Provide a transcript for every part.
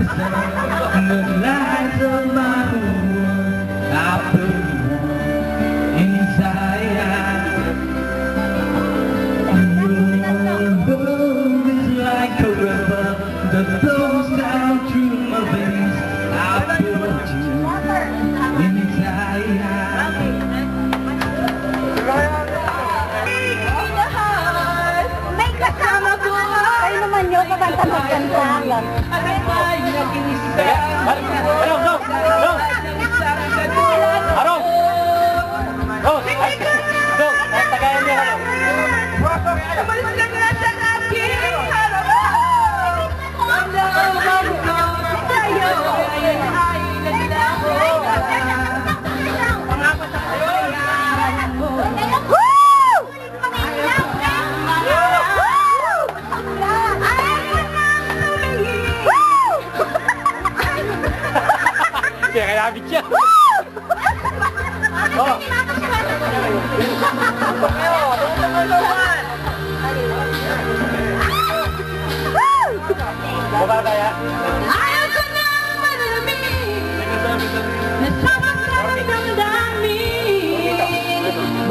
sun, the light of my world, I put inside. Your love is like a river that flows down through my veins. I put you inside. May kasama ko. Kayo naman yun, kakanta-kanta. Kaya kaya siya. Baba kaya? Ayaw ko na malamin. Nasabang ka ng damdamin.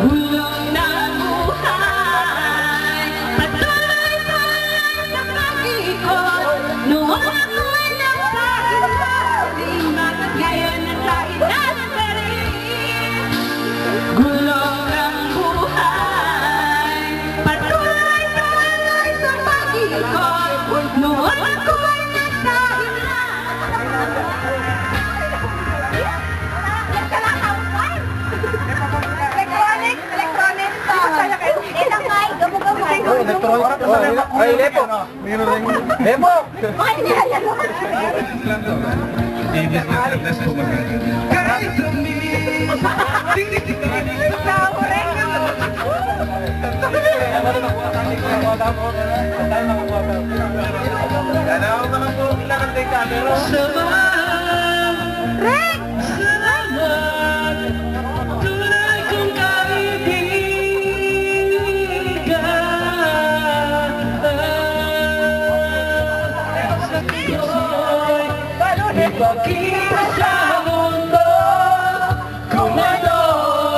Bulong ng buhay. Patuloy pa lang sa pag-ikot. Noon ako'y nasa ilalim. Bakit ngayon nasa ilalim pa rin? Gulong ng buhay. Patuloy pa lang sa pag-ikot. Noon ako'y nasa Electronic to. Ilangay, gamugamay. Ay, Lepo. Lepo. Bakit niya yan? Rick! Tunay kong kaibigan. Ipakita sa mundo kung ano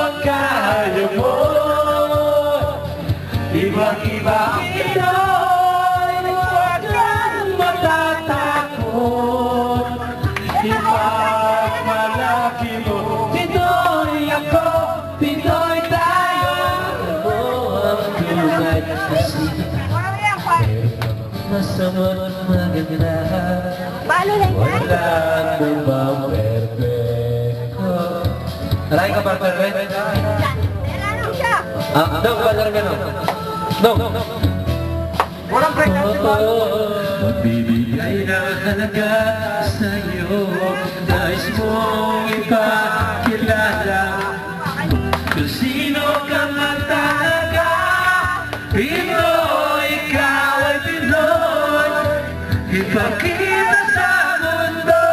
ang kaya mo. Ibang-iba Pinoy, huwag kang matatakot. Ipagmalaki mo, Pinoy ako, Pinoy tayo. Ang tunay na masama't maganda. Paano lang yan? Wala mo bang perfecto? Aray ka ba perfecto? Meron siya. Dong, paano rin gano'n? Dong! Walang break na si Paolo. Magbibigay na halaga sa'yo. Nais mong ipakilala kung sino ka man talaga. Pinoy, ikaw ay Pinoy. Ipakita sa mundo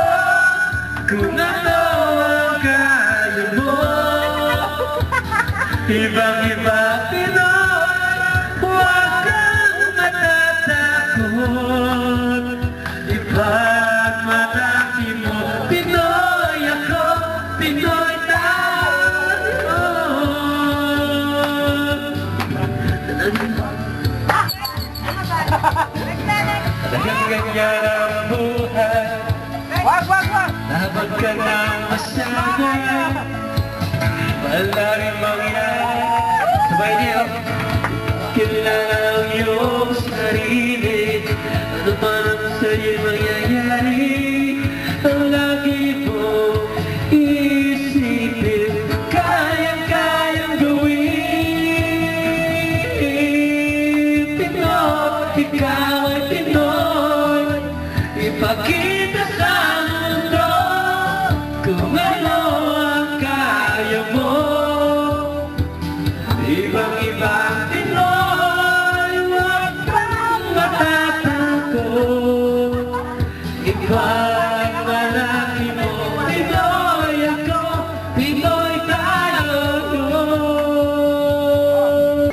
kung ano ang kaya mo. Ibang-iba Pinoy, huwag kang matatakot. Ipagmalaki mo, Pinoy ako, Pinoy tayo. Talagang ganyan ang buhay. Wag! Habang ka ng masanay, mahal na rin mangyari. Sabay niyo, kilala